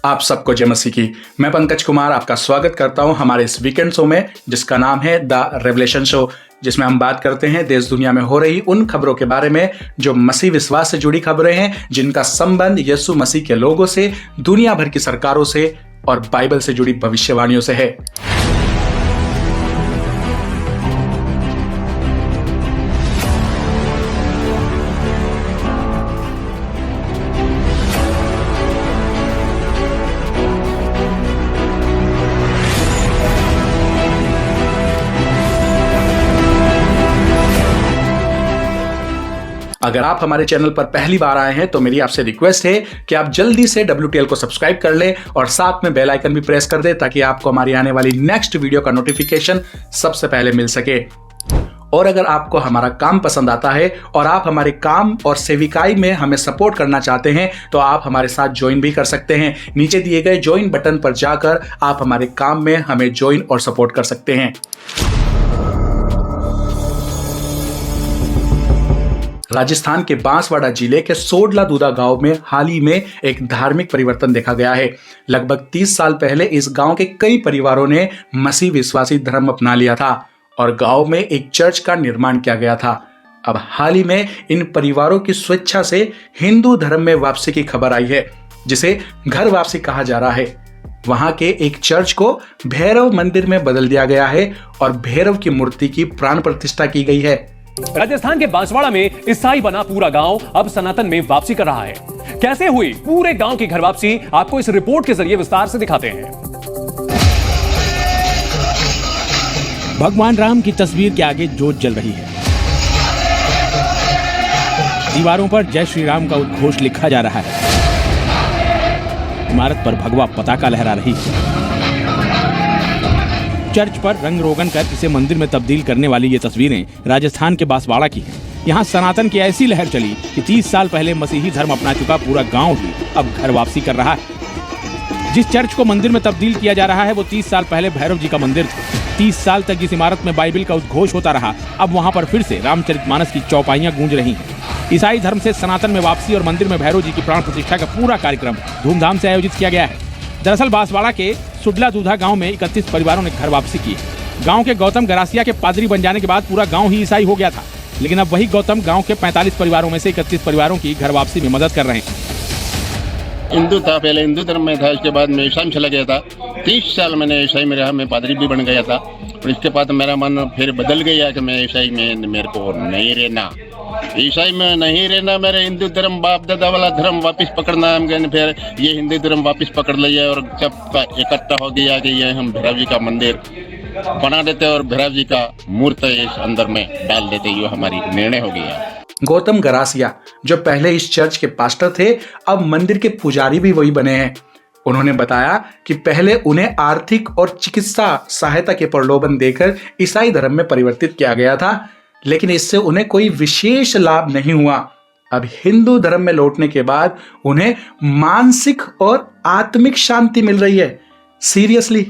आप सबको जय मसीह की। मैं पंकज कुमार आपका स्वागत करता हूं हमारे इस वीकेंड शो में, जिसका नाम है द रेवलेशन शो, जिसमें हम बात करते हैं देश दुनिया में हो रही उन खबरों के बारे में जो मसीह विश्वास से जुड़ी खबरें हैं, जिनका संबंध यीशु मसीह के लोगों से, दुनिया भर की सरकारों से और बाइबल से जुड़ी भविष्यवाणियों से है। अगर आप हमारे चैनल पर पहली बार आए हैं तो मेरी आपसे रिक्वेस्ट है कि आप जल्दी से WTL को सब्सक्राइब कर लें और साथ में बेल आइकन भी प्रेस कर दें ताकि आपको हमारी आने वाली नेक्स्ट वीडियो का नोटिफिकेशन सबसे पहले मिल सके। और अगर आपको हमारा काम पसंद आता है और आप हमारे काम और सेविकाई में हमें सपोर्ट करना चाहते हैं तो आप हमारे साथ ज्वाइन भी कर सकते हैं। नीचे दिए गए ज्वाइन बटन पर जाकर आप हमारे काम में हमें ज्वाइन और सपोर्ट कर सकते हैं। राजस्थान के बांसवाड़ा जिले के सोडला दूधा गांव में हाल ही में एक धार्मिक परिवर्तन देखा गया है। लगभग 30 साल पहले इस गांव के कई परिवारों ने मसीह विश्वासी धर्म अपना लिया था और गांव में एक चर्च का निर्माण किया गया था। अब हाल ही में इन परिवारों की स्वेच्छा से हिंदू धर्म में वापसी की खबर आई है, जिसे घर वापसी कहा जा रहा है। वहां के एक चर्च को भैरव मंदिर में बदल दिया गया है और भैरव की मूर्ति की प्राण प्रतिष्ठा की गई है। राजस्थान के बांसवाड़ा में ईसाई बना पूरा गांव अब सनातन में वापसी कर रहा है। कैसे हुई पूरे गांव की घर वापसी, आपको इस रिपोर्ट के जरिए विस्तार से दिखाते हैं। भगवान राम की तस्वीर के आगे जोत जल रही है। दीवारों पर जय श्री राम का उद्घोष लिखा जा रहा है। इमारत पर भगवा पताका लहरा रही है। चर्च पर रंग रोगन कर इसे मंदिर में तब्दील करने वाली ये तस्वीरें राजस्थान के बांसवाड़ा की हैं। यहाँ सनातन की ऐसी लहर चली कि 30 साल पहले मसीही धर्म अपना चुका पूरा गांव ही अब घर वापसी कर रहा है। जिस चर्च को मंदिर में तब्दील किया जा रहा है वो 30 साल पहले भैरव जी का मंदिर था। 30 साल तक जिस इमारत में बाइबिल का उद्घोष होता रहा, अब वहाँ पर फिर से रामचरितमानस की चौपाइयाँ गूंज रही हैं। ईसाई धर्म से सनातन में वापसी और मंदिर में भैरव जी की प्राण प्रतिष्ठा का पूरा कार्यक्रम धूमधाम से आयोजित किया गया है। दरअसल बांसवाड़ा के सुडला दूधा गांव में 31 परिवारों ने घर वापसी की। गांव के गौतम गरासिया के पादरी बन जाने के बाद पूरा गांव ही ईसाई हो गया था, लेकिन अब वही गौतम गांव के 45 परिवारों में से 31 परिवारों की घर वापसी में मदद कर रहे हैं। हिंदू था, पहले हिंदू धर्म में था, इसके बाद मैं ईसाई में चला गया था। 30 साल मैंने ईसाई में रहा, मैं पादरी भी बन गया था और इसके बाद मेरा मन फिर बदल गया कि मैं ईसाई में मेरे को नहीं रहना, ईसाई में नहीं रहना, मेरे हिंदू धर्म बाप दादा वाला धर्म वापस पकड़ना है। हम कहने फिर ये हिंदू धर्म वापस पकड़ लिया और सब इकट्ठा हो गया कि ये हम भैरव जी का मंदिर बना देते और भैरव जी का मूर्ति इस अंदर में डाल देते, ये हमारी निर्णय हो गया। गौतम गरासिया जो पहले इस चर्च के पास्टर थे, अब मंदिर के पुजारी भी वही बने हैं। उन्होंने बताया कि पहले उन्हें आर्थिक और चिकित्सा सहायता के प्रलोभन देकर ईसाई धर्म में परिवर्तित किया गया था, लेकिन इससे उन्हें कोई विशेष लाभ नहीं हुआ। अब हिंदू धर्म में लौटने के बाद उन्हें मानसिक और आत्मिक शांति मिल रही है। सीरियसली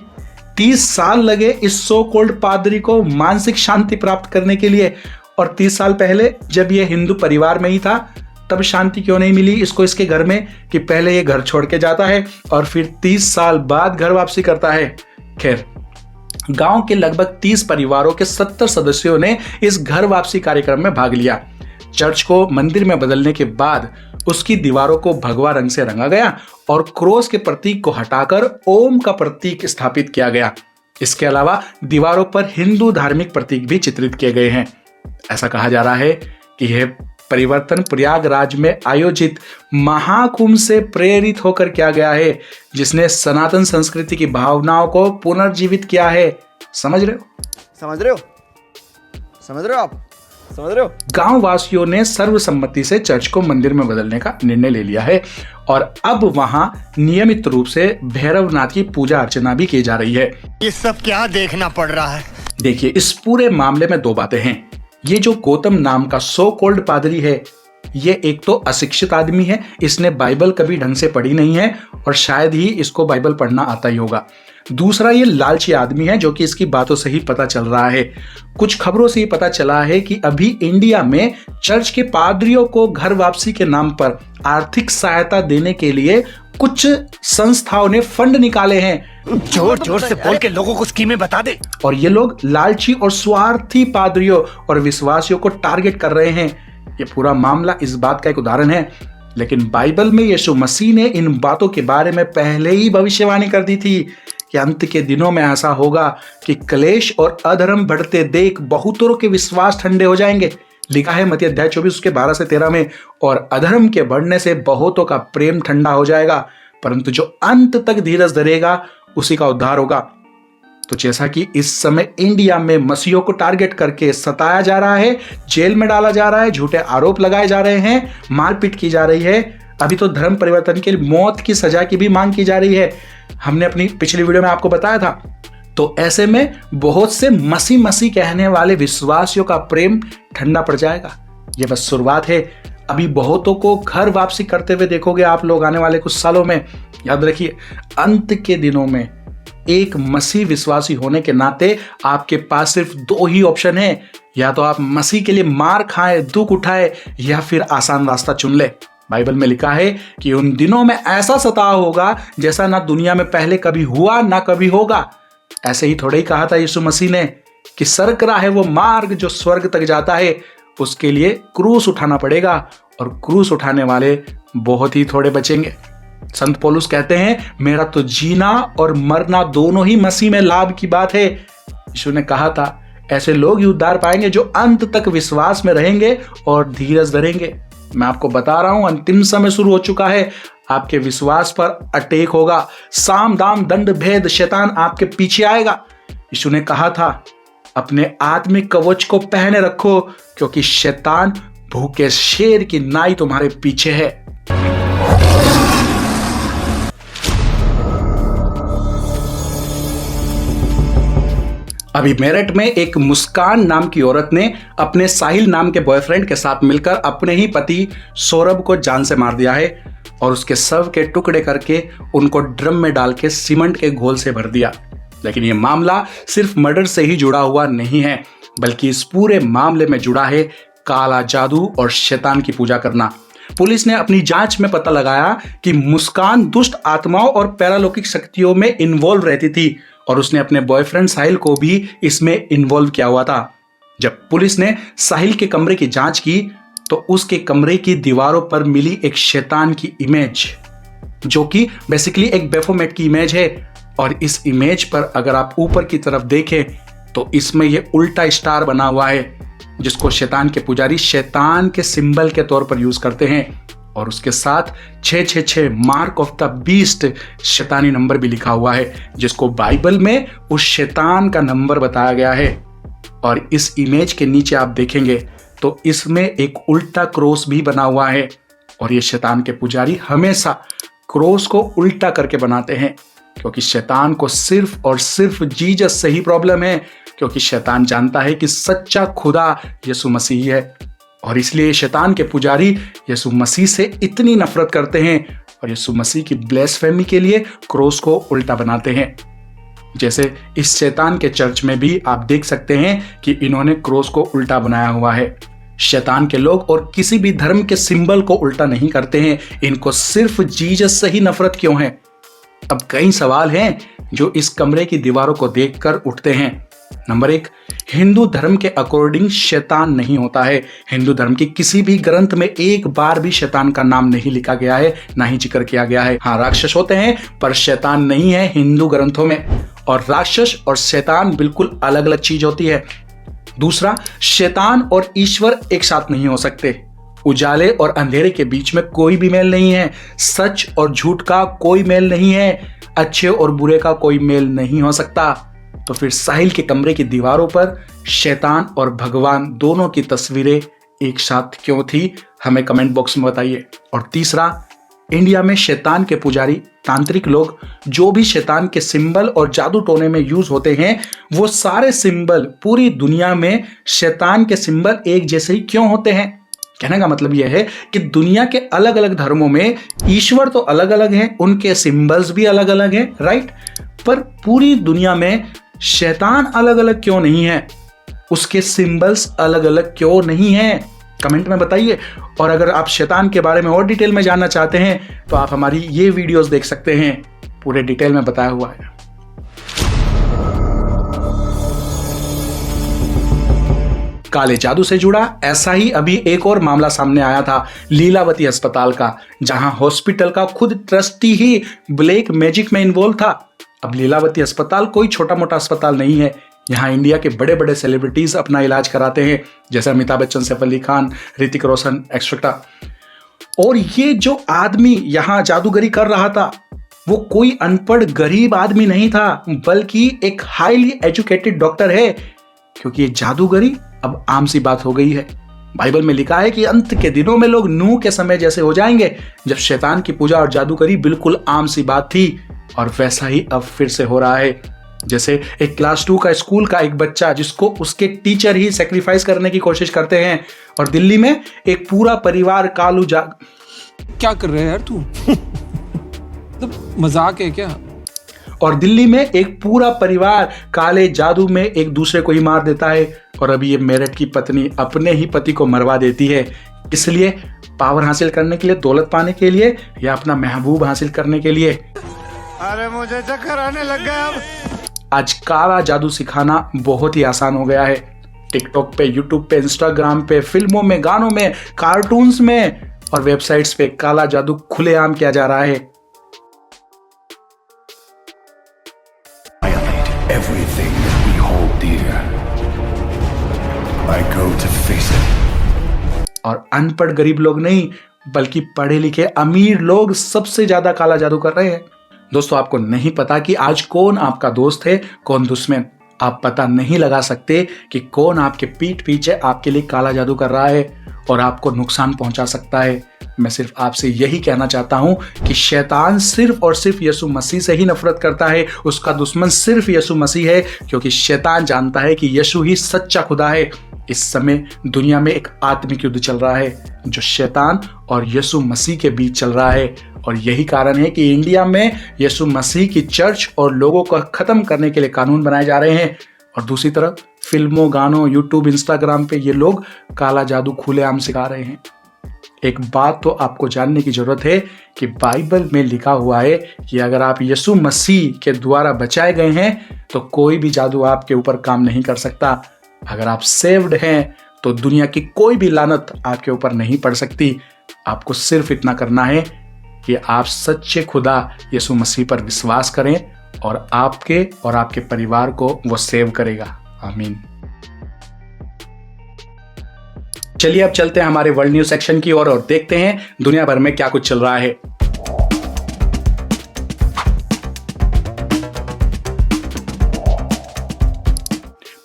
30 साल लगे इस सो कॉल्ड पादरी को मानसिक शांति प्राप्त करने के लिए, और 30 साल पहले जब ये हिंदू परिवार में ही था तब शांति क्यों नहीं मिली इसको इसके घर में, कि पहले ये घर छोड़ के जाता है और फिर 30 साल बाद घर वापसी करता है। खैर, गांव के लगभग 30 परिवारों के 70 सदस्यों ने इस घर वापसी कार्यक्रम में भाग लिया। चर्च को मंदिर में बदलने के बाद उसकी दीवारों को भगवा रंग से रंगा गया और क्रॉस के प्रतीक को हटाकर ओम का प्रतीक स्थापित किया गया। इसके अलावा दीवारों पर हिंदू धार्मिक प्रतीक भी चित्रित किए गए हैं। ऐसा कहा जा रहा है कि यह परिवर्तन प्रयागराज में आयोजित महाकुंभ से प्रेरित होकर किया गया है, जिसने सनातन संस्कृति की भावनाओं को पुनर्जीवित किया है। समझ रहे हो आप? गांव वासियों ने सर्वसम्मति से चर्च को मंदिर में बदलने का निर्णय ले लिया है और अब वहां नियमित रूप से भैरवनाथ की पूजा अर्चना भी की जा रही है। ये सब क्या देखना पड़ रहा है? देखिए, इस पूरे मामले में 2 बातें हैं। ये जो गौतम नाम का सो कॉल्ड पादरी है, ये एक तो अशिक्षित आदमी है, इसने बाइबल कभी ढंग से पढ़ी नहीं है और शायद ही इसको बाइबल पढ़ना आता ही होगा। दूसरा, ये लालची आदमी है, जो कि इसकी बातों से ही पता चल रहा है। कुछ खबरों से ही पता चला है कि अभी इंडिया में चर्च के पादरियों को घर वापसी के नाम पर आर्थिक सहायता देने के लिए कुछ संस्थाओं ने फंड निकाले हैं। जोर जोर से बोल के लोगों को स्कीमें बता दे। और ये लोग लालची और स्वार्थी पादरियों और विश्वासियों को टारगेट कर रहे हैं। ये पूरा मामला इस बात का एक उदाहरण है। लेकिन बाइबल में यीशु मसीह ने इन बातों के बारे में पहले ही भविष्यवाणी कर दी थी कि अंत के दिनों में ऐसा होगा कि क्लेश और अधर्म बढ़ते देख बहुतों के विश्वास ठंडे हो जाएंगे। लिखा है मत्ती अध्याय 24 उसके 12 से 13 में, और अधर्म के बढ़ने से बहुतों का प्रेम ठंडा हो जाएगा, परंतु जो अंत तक धीरज धरेगा उसी का उद्धार होगा। तो जैसा कि इस समय इंडिया में मसीहों को टारगेट करके सताया जा रहा है, जेल में डाला जा रहा है, झूठे आरोप लगाए जा रहे हैं, मारपीट की जा रही है, अभी तो धर्म परिवर्तन के लिए मौत की सजा की भी मांग की जा रही है। हमने अपनी पिछली वीडियो में आपको बताया था। तो ऐसे में बहुत से मसीह कहने वाले विश्वासियों का प्रेम ठंडा पड़ जाएगा। यह बस शुरुआत है। अभी बहुतों को घर वापसी करते हुए देखोगे आप लोग आने वाले कुछ सालों में। याद रखिए, अंत के दिनों में एक मसीह विश्वासी होने के नाते आपके पास सिर्फ 2 ही ऑप्शन है। या तो आप मसीह के लिए मार खाए, दुख उठाए, या फिर आसान रास्ता चुन ले। बाइबल में लिखा है कि उन दिनों में ऐसा सताव होगा जैसा ना दुनिया में पहले कभी हुआ ना कभी होगा। ऐसे ही थोड़े ही कहा था यीशु मसीह ने कि सरक रहा है वो मार्ग जो स्वर्ग तक जाता है, उसके लिए क्रूस उठाना पड़ेगा, और क्रूस उठाने वाले बहुत ही थोड़े बचेंगे। संत पौलुस कहते हैं, मेरा तो जीना और मरना दोनों ही मसीह में लाभ की बात है। यीशु ने कहा था, ऐसे लोग ही उद्धार पाएंगे जो अंत तक विश्वास में रहेंगे और धीरज धरेंगे। मैं आपको बता रहा हूं, अंतिम समय शुरू हो चुका है। आपके विश्वास पर अटैक होगा। साम दाम दंड भेद शैतान आपके पीछे आएगा। यीशु ने कहा था, अपने आत्मिक कवच को पहने रखो, क्योंकि शैतान भूखे शेर की नाई तुम्हारे पीछे है। अभी मेरठ में एक मुस्कान नाम की औरत ने अपने साहिल नाम के बॉयफ्रेंड के साथ मिलकर अपने ही पति सौरभ को जान से मार दिया है, और उसके शव के टुकड़े करके उनको ड्रम में डाल के सीमेंट के घोल से भर दिया। लेकिन यह मामला सिर्फ मर्डर से ही जुड़ा हुआ नहीं है, बल्कि इस पूरे मामले में जुड़ा है काला जादू और शैतान की पूजा करना। पुलिस ने अपनी जांच में पता लगाया कि मुस्कान दुष्ट आत्माओं और पैरालौकिक शक्तियों में इन्वॉल्व रहती थी, और उसने अपने बॉयफ्रेंड साहिल को भी इसमें इन्वॉल्व किया हुआ था। जब पुलिस ने साहिल के कमरे की जांच की तो उसके कमरे की दीवारों पर मिली एक शैतान की इमेज, जो कि बेसिकली एक बेफोमेट की इमेज है। और इस इमेज पर अगर आप ऊपर की तरफ देखें तो इसमें यह उल्टा स्टार बना हुआ है, जिसको शैतान के पुजारी शैतान के सिंबल के तौर पर यूज करते हैं। और उसके साथ 666 मार्क ऑफ द बीस्ट शैतानी नंबर भी लिखा हुआ है, जिसको बाइबल में उस शैतान का नंबर बताया गया है। और इस इमेज के नीचे आप देखेंगे तो इसमें एक उल्टा क्रॉस भी बना हुआ है। और ये शैतान के पुजारी हमेशा क्रॉस को उल्टा करके बनाते हैं, क्योंकि शैतान को सिर्फ और सिर्फ जीसस से ही प्रॉब्लम है, क्योंकि शैतान जानता है कि सच्चा खुदा यीशु मसीह है। और इसलिए शैतान के पुजारी यीशु मसीह से इतनी नफरत करते हैं और यीशु मसीह की ब्लेसफेमी के लिए क्रॉस को उल्टा बनाते हैं। जैसे इस शैतान के चर्च में भी आप देख सकते हैं कि इन्होंने क्रॉस को उल्टा बनाया हुआ है। शैतान के लोग और किसी भी धर्म के सिंबल को उल्टा नहीं करते हैं, इनको सिर्फ जीसस से ही नफरत क्यों है? अब कई सवाल हैं जो इस कमरे की दीवारों को देखकर उठते हैं। नंबर 1, हिंदू धर्म के अकॉर्डिंग शैतान नहीं होता है। हिंदू धर्म की किसी भी ग्रंथ में एक बार भी शैतान का नाम नहीं लिखा गया है, ना ही जिक्र किया गया है। हाँ, राक्षस होते हैं पर शैतान नहीं है हिंदू ग्रंथों में। और राक्षस और शैतान बिल्कुल अलग अलग चीज होती है। दूसरा, शैतान और ईश्वर एक साथ नहीं हो सकते। उजाले और अंधेरे के बीच में कोई भी मेल नहीं है। सच और झूठ का कोई मेल नहीं है। अच्छे और बुरे का कोई मेल नहीं हो सकता। तो फिर साहिल के कमरे की दीवारों पर शैतान और भगवान दोनों की तस्वीरें एक साथ क्यों थी? हमें कमेंट बॉक्स में बताइए। और तीसरा, इंडिया में शैतान के पुजारी तांत्रिक लोग जो भी शैतान के सिंबल और जादू टोने में यूज होते हैं, वो सारे सिंबल पूरी दुनिया में शैतान के सिंबल एक जैसे ही क्यों होते हैं? कहने का मतलब यह है कि दुनिया के अलग अलग धर्मों में ईश्वर तो अलग अलग हैं, उनके सिंबल्स भी अलग अलग हैं, राइट? पर पूरी दुनिया में शैतान अलग अलग क्यों नहीं है? उसके सिंबल्स अलग अलग क्यों नहीं है? कमेंट में बताइए। और अगर आप शैतान के बारे में और डिटेल में जानना चाहते हैं तो आप हमारी ये वीडियोस देख सकते हैं, पूरे डिटेल में बताया हुआ है। काले जादू से जुड़ा ऐसा ही अभी एक और मामला सामने आया था लीलावती अस्पताल का, जहां हॉस्पिटल का खुद ट्रस्टी ही ब्लैक मैजिक में इन्वॉल्व था। अब लीलावती अस्पताल कोई छोटा मोटा अस्पताल नहीं है, यहाँ इंडिया के बड़े बड़े सेलिब्रिटीज अपना इलाज कराते हैं, जैसे अमिताभ बच्चन, सैफ अली खान, ऋतिक रोशन एक्सेट्रा। और ये जो आदमी यहाँ जादूगरी कर रहा था वो कोई अनपढ़ गरीब आदमी नहीं था, बल्कि एक हाईली एजुकेटेड डॉक्टर है, क्योंकि ये जादूगरी अब आम सी बात हो गई है। बाइबल में लिखा है कि अंत के दिनों में लोग नूह के समय जैसे हो जाएंगे, जब शैतान की पूजा और जादूगरी बिल्कुल आम सी बात थी, और वैसा ही अब फिर से हो रहा है। जैसे एक क्लास 2 का स्कूल का एक बच्चा जिसको उसके टीचर ही सेक्रीफाइस करने की कोशिश करते हैं, और दिल्ली में एक पूरा परिवार कालू क्या कर रहे हैं यार तू? तो मजाक है क्या? और दिल्ली में एक पूरा परिवार काले जादू में एक दूसरे को ही मार देता है। और अभी ये मेरठ की पत्नी अपने ही पति को मरवा देती है, इसलिए पावर हासिल करने के लिए, दौलत पाने के लिए, या अपना महबूब हासिल करने के लिए। अरे मुझे चक्कर आने लग गया अब। आज काला जादू सिखाना बहुत ही आसान हो गया है। टिकटॉक पे, यूट्यूब पे, इंस्टाग्राम पे, फिल्मों में, गानों में, कार्टून्स में और वेबसाइट्स पे काला जादू खुलेआम किया जा रहा है। Everything that we hold dear, I go to face it. और अनपढ़ गरीब लोग नहीं, बल्कि पढ़े लिखे अमीर लोग सबसे ज्यादा काला जादू कर रहे हैं। दोस्तों, आपको नहीं पता कि आज कौन आपका दोस्त है, कौन दुश्मन। आप पता नहीं लगा सकते कि कौन आपके पीठ पीछे आपके लिए काला जादू कर रहा है और आपको नुकसान पहुंचा सकता है। मैं सिर्फ आपसे यही कहना चाहता हूं कि शैतान सिर्फ और सिर्फ यीशु मसीह से ही नफरत करता है, उसका दुश्मन सिर्फ यीशु मसीह है, क्योंकि शैतान जानता है कि यीशु ही सच्चा खुदा है। इस समय दुनिया में एक आत्मिक युद्ध चल रहा है जो शैतान और यीशु मसीह के बीच चल रहा है, और यही कारण है कि इंडिया में यीशु मसीह की चर्च और लोगों को खत्म करने के लिए कानून बनाए जा रहे हैं, और दूसरी तरफ फिल्मों, गानों, यूट्यूब, इंस्टाग्राम पे ये लोग काला जादू खुलेआम सिखा रहे हैं। एक बात तो आपको जानने की जरूरत है कि बाइबल में लिखा हुआ है कि अगर आप यीशु मसीह के द्वारा बचाए गए हैं तो कोई भी जादू आपके ऊपर काम नहीं कर सकता। अगर आप सेव्ड हैं तो दुनिया की कोई भी लानत आपके ऊपर नहीं पड़ सकती। आपको सिर्फ इतना करना है कि आप सच्चे खुदा यीशु मसीह पर विश्वास करें, और आपके और आपके परिवार को वो सेव करेगा। आमीन। चलिए अब चलते हैं हमारे वर्ल्ड न्यूज सेक्शन की ओर और देखते हैं दुनिया भर में क्या कुछ चल रहा है।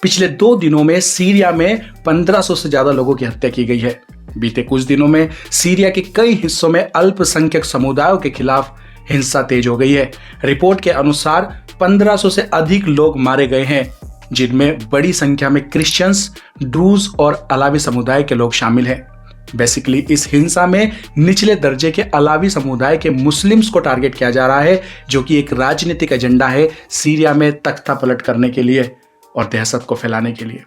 पिछले 2 दिनों में सीरिया में 1500 से ज्यादा लोगों की हत्या की गई है। बीते कुछ दिनों में सीरिया के कई हिस्सों में अल्पसंख्यक समुदायों के खिलाफ हिंसा तेज हो गई है। रिपोर्ट के अनुसार 1500 से अधिक लोग मारे गए हैं, जिनमें बड़ी संख्या में क्रिश्चियंस, ड्रूज और अलावी समुदाय के लोग शामिल हैं। बेसिकली इस हिंसा में निचले दर्जे के अलावी समुदाय के मुस्लिम्स को टारगेट किया जा रहा है, जो कि एक राजनीतिक एजेंडा है सीरिया में तख्ता पलट करने के लिए और दहशत को फैलाने के लिए।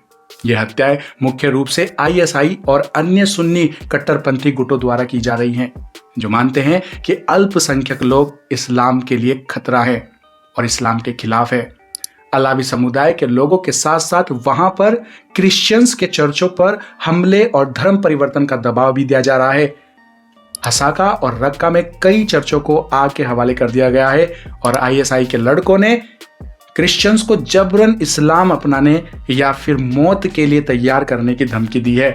यह हत्याएं मुख्य रूप से आईएसआई और अन्य सुन्नी कट्टरपंथी गुटों द्वारा की जा रही हैं, जो मानते हैं कि अल्पसंख्यक लोग इस्लाम के लिए खतरा है और इस्लाम के खिलाफ है। अलावी समुदाय के लोगों के साथ साथ वहां पर क्रिश्चियंस के चर्चों पर हमले और धर्म परिवर्तन का दबाव भी दिया जा रहा है। हसाका और रक्का में कई चर्चों को आग के हवाले कर दिया गया है और आईएसआई के लड़कों ने क्रिश्चियंस को जबरन इस्लाम अपनाने या फिर मौत के लिए तैयार करने की धमकी दी है।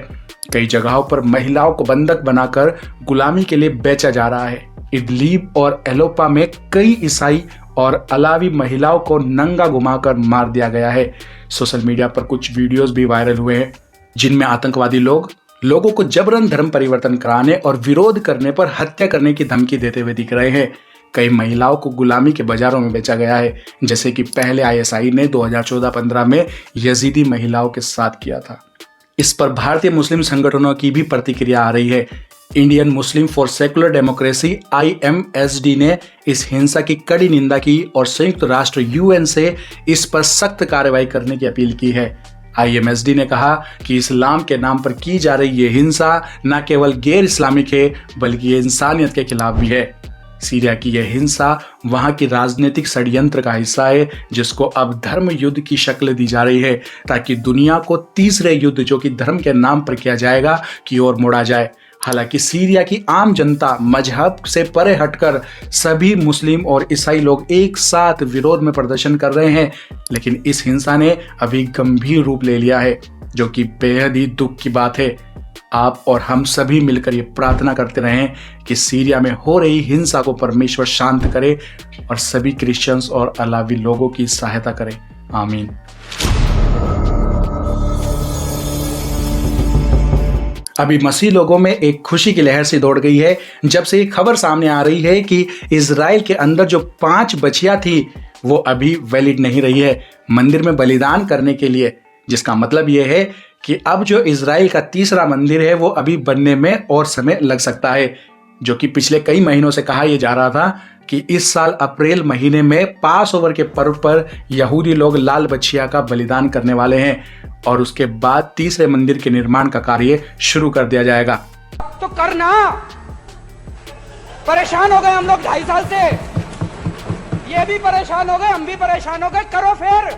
कई जगहों पर महिलाओं को बंधक बनाकर गुलामी के लिए बेचा जा रहा है। इदलीब और एलोपा में कई ईसाई और अलावी महिलाओं को नंगा घुमाकर मार दिया गया है। सोशल मीडिया पर कुछ वीडियोस भी वायरल हुए हैं, जिनमें आतंकवादी लोगों को जबरन धर्म परिवर्तन कराने और विरोध करने पर हत्या करने की धमकी देते हुए दिख रहे हैं। कई महिलाओं को गुलामी के बाजारों में बेचा गया है, जैसे कि पहले आईएसआई ने 2014-15 में यजीदी महिलाओं के साथ किया था। इस पर भारतीय मुस्लिम संगठनों की भी प्रतिक्रिया आ रही है। Indian Muslim for secular democracy IMSD ने इस हिंसा की कड़ी निंदा की और संयुक्त राष्ट्र UN से इस पर सख्त कार्रवाई करने की अपील की है। IMSD ने कहा कि इस्लाम के नाम पर की जा रही ये हिंसा न केवल गैर इस्लामिक है बल्कि ये इंसानियत के खिलाफ भी है। सीरिया की यह हिंसा वहां की राजनीतिक षड्यंत्र का हिस्सा है जिसको अब धर्म युद्ध की शक्ल दी जा रही है ताकि दुनिया को तीसरे युद्ध जो कि धर्म के नाम पर किया जाएगा की ओर मोड़ा जाए। हालांकि सीरिया की आम जनता मजहब से परे हटकर सभी मुस्लिम और ईसाई लोग एक साथ विरोध में प्रदर्शन कर रहे हैं, लेकिन इस हिंसा ने अभी गंभीर रूप ले लिया है जो कि बेहद ही दुख की बात है। आप और हम सभी मिलकर ये प्रार्थना करते रहें कि सीरिया में हो रही हिंसा को परमेश्वर शांत करे और सभी क्रिश्चियंस और अलावी लोगों की सहायता करे। आमीन। अभी मसीह लोगों में एक खुशी की लहर सी दौड़ गई है जब से ये खबर सामने आ रही है कि इजराइल के अंदर जो 5 बच्चियां थी वो अभी वैलिड नहीं रही है मंदिर में बलिदान करने के लिए, जिसका मतलब ये है कि अब जो इजराइल का तीसरा मंदिर है वो अभी बनने में और समय लग सकता है, जो कि पिछले कई महीनों से कहा यह जा रहा था कि इस साल अप्रैल महीने में पास ओवर के पर्व पर यहूदी लोग लाल बछिया का बलिदान करने वाले हैं और उसके बाद तीसरे मंदिर के निर्माण का कार्य शुरू कर दिया जाएगा। तो करना, परेशान हो गए हम लोग 2.5 साल से, ये भी परेशान हो गए, हम भी परेशान हो गए, करो फिर।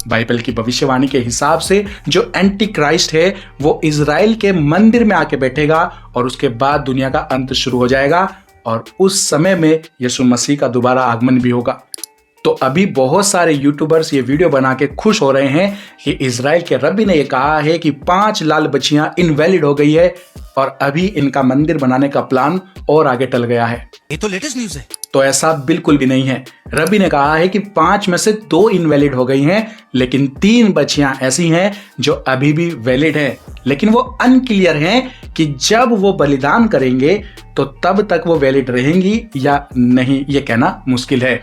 बाइबल की भविष्यवाणी के हिसाब से जो एंटी क्राइस्ट है वो इजराइल के मंदिर में आके बैठेगा और उसके बाद दुनिया का अंत शुरू हो जाएगा और उस समय में यीशु मसीह का दोबारा आगमन भी होगा। तो अभी बहुत सारे यूट्यूबर्स ये वीडियो बना के खुश हो रहे हैं कि इजराइल के रब्बी ने ये कहा है कि 5 लाल बच्चियां इनवैलिड हो गई है और अभी इनका मंदिर बनाने का प्लान और आगे टल गया है। ये तो लेटेस्ट न्यूज़ है। तो ऐसा बिल्कुल भी नहीं है। रब्बी ने कहा है कि 5 में से 2 इनवैलिड हो गई हैं, लेकिन 3 बच्चियां ऐसी हैं जो अभी भी वैलिड हैं, लेकिन वो अनक्लियर हैं कि जब वो बलिदान करेंगे तो तब तक वो वैलिड रहेंगी या नहीं, ये कहना मुश्किल है।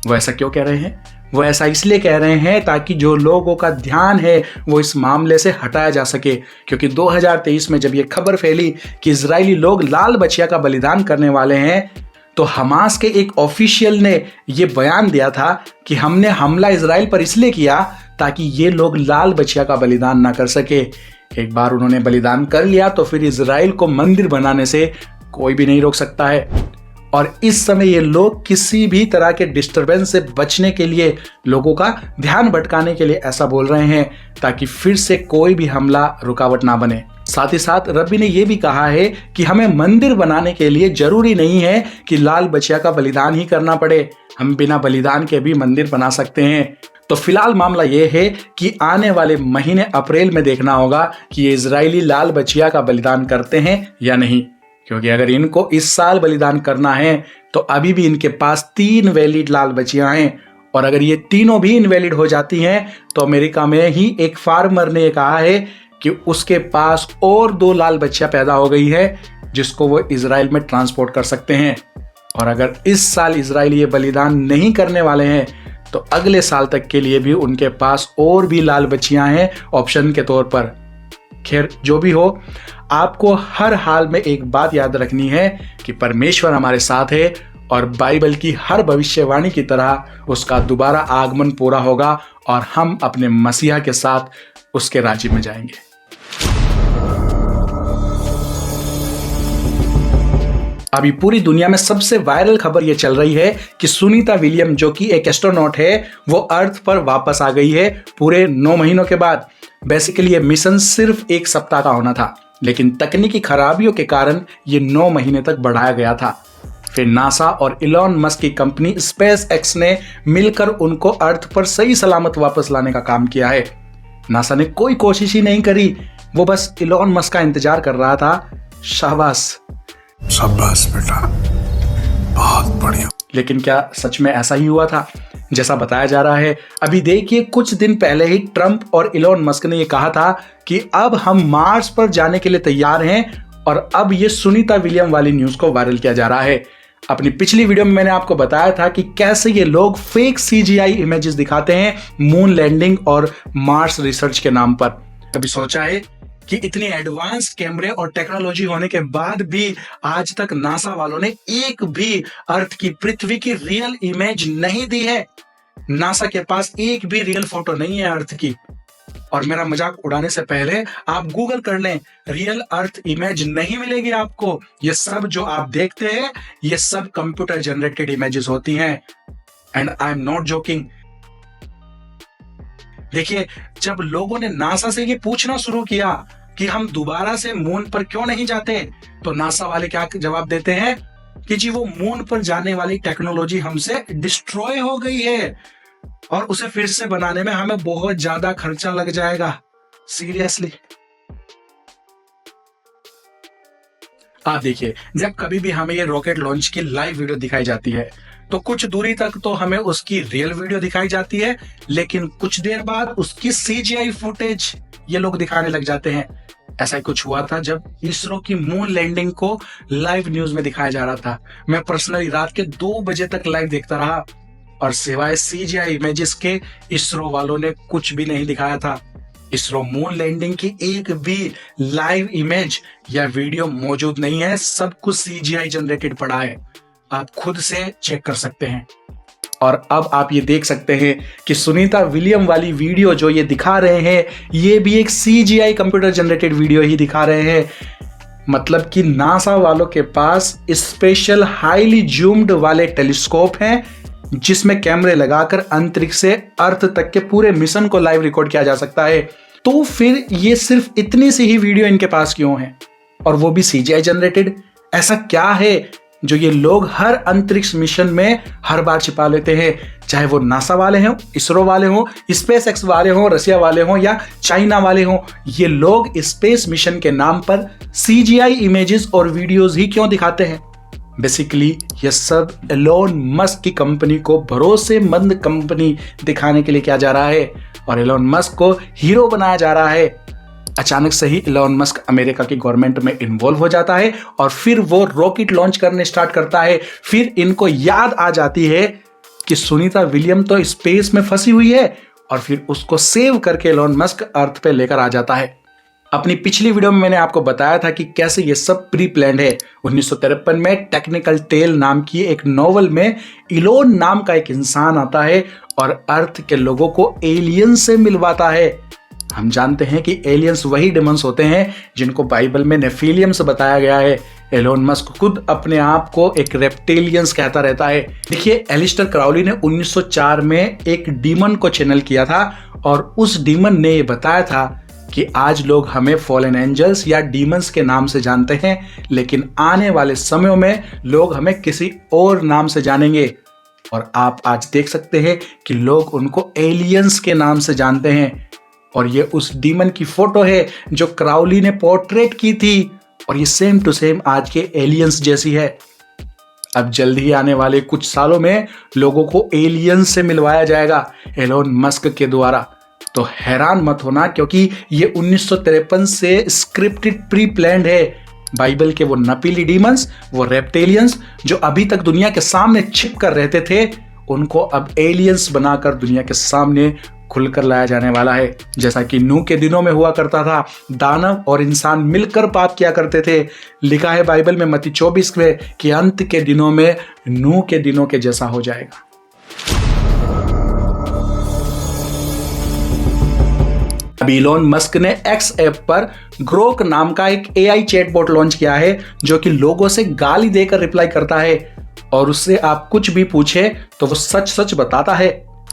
वो ऐसा क्यों कह रहे हैं? वो ऐसा इसलिए कह रहे हैं ताकि जो लोगों का ध्यान है वो इस मामले से हटाया जा सके, क्योंकि 2023 में जब ये खबर फैली कि इजरायली लोग लाल बछिया का बलिदान करने वाले हैं तो हमास के एक ऑफिशियल ने ये बयान दिया था कि हमने हमला इजराइल पर इसलिए किया ताकि ये लोग लाल बछिया का बलिदान ना कर सके। एक बार उन्होंने बलिदान कर लिया तो फिर इजराइल को मंदिर बनाने से कोई भी नहीं रोक सकता है। और इस समय ये लोग किसी भी तरह के डिस्टरबेंस से बचने के लिए, लोगों का ध्यान भटकाने के लिए ऐसा बोल रहे हैं ताकि फिर से कोई भी हमला रुकावट ना बने। साथ ही साथ रब्बी ने यह भी कहा है कि हमें मंदिर बनाने के लिए जरूरी नहीं है कि लाल बछिया का बलिदान ही करना पड़े, हम बिना बलिदान के भी मंदिर बना सकते हैं। तो फिलहाल मामला यह है कि आने वाले महीने अप्रैल में देखना होगा कि ये इजरायली लाल बछिया का बलिदान करते हैं या नहीं, क्योंकि अगर इनको इस साल बलिदान करना है तो अभी भी इनके पास 3 वैलिड लाल बच्चियां हैं और अगर ये तीनों भी इनवैलिड हो जाती हैं तो अमेरिका में ही एक फार्मर ने कहा है कि उसके पास और 2 लाल बच्चियां पैदा हो गई है जिसको वो इजराइल में ट्रांसपोर्ट कर सकते हैं। और अगर इस साल इजराइल ये बलिदान नहीं करने वाले हैं तो अगले साल तक के लिए भी उनके पास और भी लाल बच्चियां हैं ऑप्शन के तौर पर। खैर जो भी हो, आपको हर हाल में एक बात याद रखनी है कि परमेश्वर हमारे साथ है और बाइबल की हर भविष्यवाणी की तरह उसका दोबारा आगमन पूरा होगा और हम अपने मसीहा के साथ उसके राज्य में जाएंगे। अभी पूरी दुनिया में सबसे वायरल खबर यह चल रही है कि सुनीता विलियम जो कि एक एस्ट्रोनॉट है वो अर्थ पर वापस आ गई है पूरे 9 महीनों के बाद। बेसिकली ये मिशन सिर्फ 1 सप्ताह का होना था, लेकिन तकनीकी खराबियों के कारण ये 9 महीने तक बढ़ाया गया था। फिर नासा और इलॉन मस्क की कंपनी स्पेस एक्स ने मिलकर उनको अर्थ पर सही सलामत वापस लाने का काम किया है। नासा ने कोई कोशिश ही नहीं करी, वो बस इलॉन मस्क का इंतजार कर रहा था। शाबाश शाबाश बेटा, बहुत बढ़िया। लेकिन क्या सच में ऐसा ही हुआ था जैसा बताया जा रहा है? अभी देखिए, कुछ दिन पहले ही ट्रंप और इलॉन मस्क ने यह कहा था कि अब हम मार्स पर जाने के लिए तैयार हैं और अब ये सुनीता विलियम वाली न्यूज को वायरल किया जा रहा है। अपनी पिछली वीडियो में मैंने आपको बताया था कि कैसे ये लोग फेक CGI इमेजेस दिखाते हैं मून लैंडिंग और मार्स रिसर्च के नाम पर। कभी सोचा है कि इतने एडवांस कैमरे और टेक्नोलॉजी होने के बाद भी आज तक नासा वालों ने एक भी अर्थ की, पृथ्वी की रियल इमेज नहीं दी है। नासा के पास एक भी रियल फोटो नहीं है अर्थ की। और मेरा मजाक उड़ाने से पहले आप गूगल कर लें, रियल अर्थ इमेज नहीं मिलेगी आपको। ये सब जो आप देखते हैं ये सब कंप्यूटर जनरेटेड इमेजेस होती हैं, and I am not joking. देखिए, जब लोगों ने नासा से ये पूछना शुरू किया कि हम दोबारा से मून पर क्यों नहीं जाते, तो नासा वाले क्या जवाब देते हैं कि जी वो मून पर जाने वाली टेक्नोलॉजी हमसे डिस्ट्रॉय हो गई है और उसे फिर से बनाने में हमें बहुत ज्यादा खर्चा लग जाएगा। सीरियसली। आप देखिए, जब कभी भी हमें ये रॉकेट लॉन्च की लाइव वीडियो दिखाई जाती है तो कुछ दूरी तक तो हमें उसकी रियल वीडियो दिखाई जाती है, लेकिन कुछ देर बाद उसकी CGI फुटेज ये लोग दिखाने लग जाते हैं। ऐसा ही कुछ हुआ था जब इसरो की मून लैंडिंग को लाइव न्यूज में दिखाया जा रहा था। मैं पर्सनली रात के 2 बजे तक लाइव देखता रहा और सिवाय CGI इमेजेस के इसरो वालों ने कुछ भी नहीं दिखाया था। इसरो मून लैंडिंग की एक भी लाइव इमेज या वीडियो मौजूद नहीं है, सब कुछ CGI जनरेटेड पड़ा है। आप खुद से चेक कर सकते हैं। और अब आप ये देख सकते हैं कि सुनीता विलियम वाली वीडियो जो ये दिखा रहे हैं ये भी एक CGI कंप्यूटर जनरेटेड वीडियो ही दिखा रहे हैं। मतलब कि नासा वालों के पास स्पेशल हाईली जूम्ड वाले टेलीस्कोप हैं जिसमें कैमरे लगाकर अंतरिक्ष से अर्थ तक के पूरे मिशन को लाइव रिकॉर्ड किया जा सकता है। तो फिर ये सिर्फ इतनी सी ही वीडियो इनके पास क्यों है, और वो भी CGI जनरेटेड? ऐसा क्या है जो ये लोग हर अंतरिक्ष मिशन में हर बार छिपा लेते हैं? चाहे वो नासा वाले हों, इसरो वाले हों, SpaceX वाले हों, रसिया वाले हों या चाइना वाले हों, ये लोग स्पेस मिशन के नाम पर CGI इमेजेस और वीडियोस ही क्यों दिखाते हैं? बेसिकली ये सब एलोन मस्क की कंपनी को भरोसेमंद कंपनी दिखाने के लिए किया जा रहा है और एलोन मस्क को हीरो बनाया जा रहा है। अचानक से ही एलोन मस्क अमेरिका की गवर्नमेंट में इन्वॉल्व हो जाता है और फिर वो रॉकेट लॉन्च करने स्टार्ट करता है। फिर इनको याद आ जाती है कि सुनीता विलियम तो स्पेस में फंसी हुई है और फिर उसको सेव करके एलोन मस्क अर्थ पे लेकर आ जाता है। अपनी पिछली वीडियो में मैंने आपको बताया था कि कैसे ये सब प्री प्लान्ड है। 1953 में टेक्निकल टेल नाम की एक नॉवल में इलोन नाम का एक इंसान आता है और अर्थ के लोगों को एलियंस से मिलवाता है। हम जानते हैं कि एलियंस वही डिमंस होते हैं जिनको बाइबल में नेफिलियम्स बताया गया है। एलोन मस्क खुद अपने आप को एक रेप्टिलियंस कहता रहता है। देखिए, एलिस्टर क्राउली ने 1904 में एक डीमन को चैनल किया था और उस डीमन ने ये बताया था कि आज लोग हमें फॉलन एंजल्स या डीमंस के नाम से जानते हैं, लेकिन आने वाले समयों में लोग हमें किसी और नाम से जानेंगे। और आप आज देख सकते हैं कि लोग उनको एलियंस के नाम से जानते हैं। और ये उस डीमन की फोटो है जो क्राउली ने पोर्ट्रेट की थी और ये सेम टू सेम आज के एलियंस जैसी है। अब जल्द ही आने वाले कुछ सालों में लोगों को एलियंस से मिलवाया जाएगा एलोन मस्क के द्वारा। तो हैरान मत होना, क्योंकि ये 1953 से स्क्रिप्टेड प्री प्लान्ड है। बाइबल के वो नपीली डीमंस, वो रेप्टिलियंस जो अभी तक दुनिया के सामने छिप कर रहते थे, उनको अब एलियंस बनाकर दुनिया के सामने खुलकर लाया जाने वाला है। जैसा कि नूह के दिनों में हुआ करता था, दानव और इंसान मिलकर पाप किया करते थे। लिखा है बाइबल में मत्ती 24 में कि अंत के दिनों में नूह के दिनों के जैसा हो जाएगा। अभी इलोन मस्क ने X ऐप पर ग्रोक नाम का एक AI चैटबॉट लॉन्च किया है जो कि लोगों से गाली देकर रिप्लाई करता है और उससे आप कुछ भी पूछे तो वो सच सच बताता है,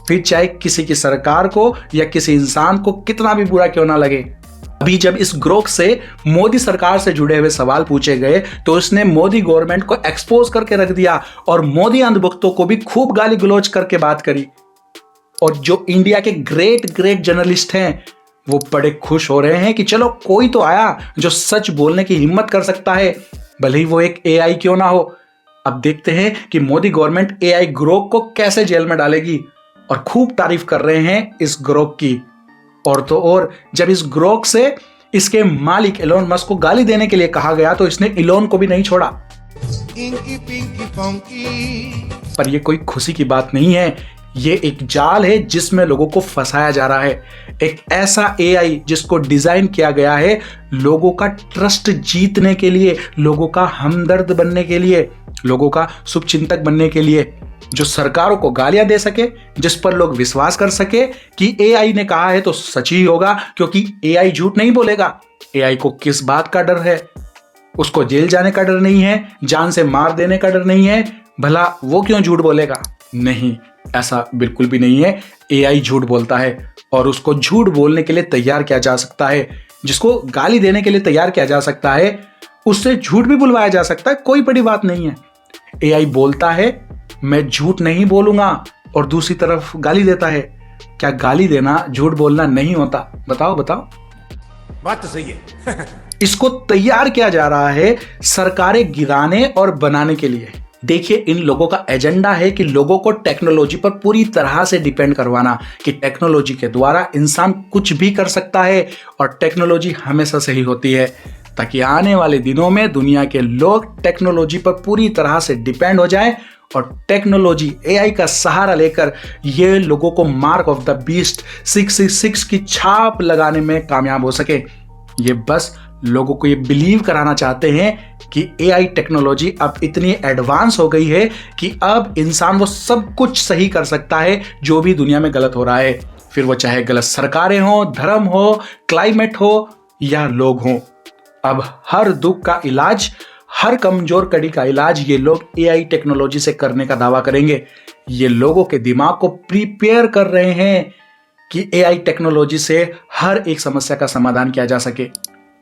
फिर चाहे किसी की सरकार को या किसी इंसान को कितना भी बुरा क्यों ना लगे। अभी जब इस ग्रोक से मोदी सरकार से जुड़े हुए सवाल पूछे गए तो उसने मोदी गवर्नमेंट को एक्सपोज करके रख दिया और मोदी अंधभक्तों को भी खूब गाली गलौज करके बात करी। और जो इंडिया के ग्रेट जर्नलिस्ट हैं वो बड़े खुश हो रहे हैं कि चलो कोई तो आया जो सच बोलने की हिम्मत कर सकता है, भले ही वो एक AI क्यों ना हो। अब देखते हैं कि मोदी गवर्नमेंट AI ग्रोक को कैसे जेल में डालेगी और खूब तारीफ कर रहे हैं इस ग्रोक की। और तो और जब इस ग्रोक से इसके मालिक एलोन मस्क को गाली देने के लिए कहा गया तो इसने इलोन को भी नहीं छोड़ा। पर यह कोई खुशी की बात नहीं है, ये एक जाल है जिसमें लोगों को फंसाया जा रहा है। एक ऐसा एआई जिसको डिजाइन किया गया है लोगों का ट्रस्ट जीतने के लिए, लोगों का हमदर्द बनने के लिए, लोगों का शुभचिंतक बनने के लिए, जो सरकारों को गालियां दे सके, जिस पर लोग विश्वास कर सके कि एआई ने कहा है तो सच ही होगा, क्योंकि एआई झूठ नहीं बोलेगा। एआई को किस बात का डर है? उसको जेल जाने का डर नहीं है, जान से मार देने का डर नहीं है, भला वो क्यों झूठ बोलेगा? नहीं, ऐसा बिल्कुल भी नहीं है। एआई झूठ बोलता है और उसको झूठ बोलने के लिए तैयार किया जा सकता है। जिसको गाली देने के लिए तैयार किया जा सकता है उससे झूठ भी बुलवाया जा सकता है, कोई बड़ी बात नहीं है। एआई बोलता है मैं झूठ नहीं बोलूंगा और दूसरी तरफ गाली देता है। क्या गाली देना झूठ बोलना नहीं होता? बताओ बताओ। बात तो सही है। इसको तैयार किया जा रहा है सरकारें गिराने और बनाने के लिए। देखिए, इन लोगों का एजेंडा है कि लोगों को टेक्नोलॉजी पर पूरी तरह से डिपेंड करवाना, कि टेक्नोलॉजी के द्वारा इंसान कुछ भी कर सकता है और टेक्नोलॉजी हमेशा सही होती है, ताकि आने वाले दिनों में दुनिया के लोग टेक्नोलॉजी पर पूरी तरह से डिपेंड हो जाएं और टेक्नोलॉजी एआई का सहारा लेकर ये लोगों को मार्क ऑफ द बीस्ट 666 की छाप लगाने में कामयाब हो सके। ये बस लोगों को ये बिलीव कराना चाहते हैं कि एआई टेक्नोलॉजी अब इतनी एडवांस हो गई है कि अब इंसान वो सब कुछ सही कर सकता है जो भी दुनिया में गलत हो रहा है, फिर वो चाहे गलत सरकारें हो, धर्म हो, क्लाइमेट हो या लोग हों। अब हर दुख का इलाज, हर कमजोर कड़ी का इलाज ये लोग एआई टेक्नोलॉजी से करने का दावा करेंगे। ये लोगों के दिमाग को प्रिपेयर कर रहे हैं कि एआई टेक्नोलॉजी से हर एक समस्या का समाधान किया जा सके।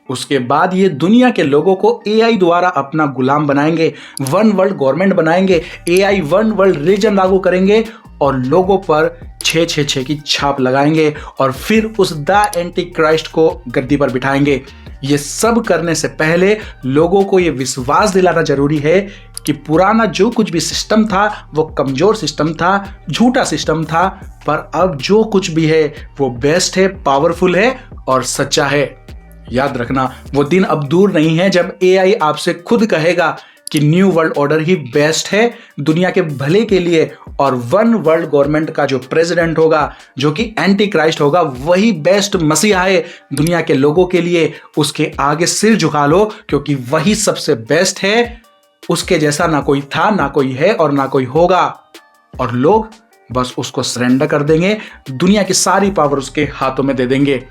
उसके बाद ये दुनिया के लोगों को एआई द्वारा अपना गुलाम बनाएंगे, वन वर्ल्ड गवर्नमेंट बनाएंगे, एआई वन वर्ल्ड रिलीजन लागू करेंगे और लोगों पर 666 की छाप लगाएंगे और फिर उस द एंटी क्राइस्ट को गद्दी पर बिठाएंगे। ये सब करने से पहले लोगों को ये विश्वास दिलाना जरूरी है कि पुराना जो कुछ भी सिस्टम था वो कमजोर सिस्टम था, झूठा सिस्टम था, पर अब जो कुछ भी है वो बेस्ट है, पावरफुल है और सच्चा है। याद रखना, वो दिन अब दूर नहीं है जब एआई आपसे खुद कहेगा कि न्यू वर्ल्ड ऑर्डर ही बेस्ट है दुनिया के भले के लिए, और वन वर्ल्ड गवर्नमेंट का जो प्रेसिडेंट होगा, जो कि एंटी क्राइस्ट होगा, वही बेस्ट मसीहा है दुनिया के लोगों के लिए। उसके आगे सिर झुका लो, क्योंकि वही सबसे बेस्ट है। उसके जैसा ना कोई था, ना कोई है और ना कोई होगा, और लोग बस उसको सरेंडर कर देंगे, दुनिया की सारी पावर उसके हाथों में दे देंगे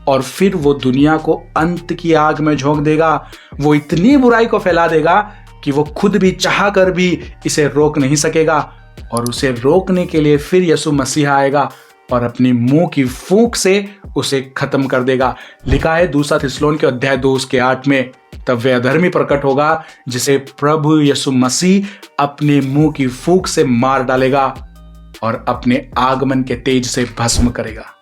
और फिर वो दुनिया को अंत की आग में झोंक देगा। वो इतनी बुराई को फैला देगा कि वो खुद भी चाह कर भी इसे रोक नहीं सकेगा, और उसे रोकने के लिए फिर यीशु मसीह आएगा और अपनी मुंह की फूंक से उसे खत्म कर देगा। लिखा है 2 थिस्सलुनीके अध्याय 2 उसके 8 में, तब वह अधर्मी प्रकट होगा जिसे प्रभु यीशु मसीह अपने मुंह की फूंक से मार डालेगा और अपने आगमन के तेज से भस्म करेगा।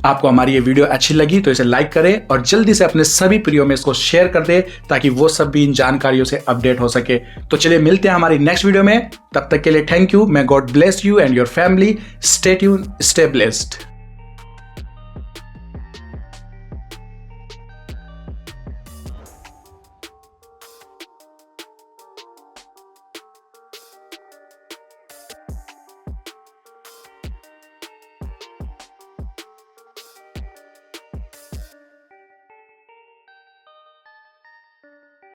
आपको हमारी ये वीडियो अच्छी लगी तो इसे लाइक करें और जल्दी से अपने सभी प्रियो में इसको शेयर कर दें, ताकि वो सब भी इन जानकारियों से अपडेट हो सके। तो चलिए मिलते हैं हमारी नेक्स्ट वीडियो में, तब तक के लिए thank you. May God bless you and your family. Stay tuned, stay blessed.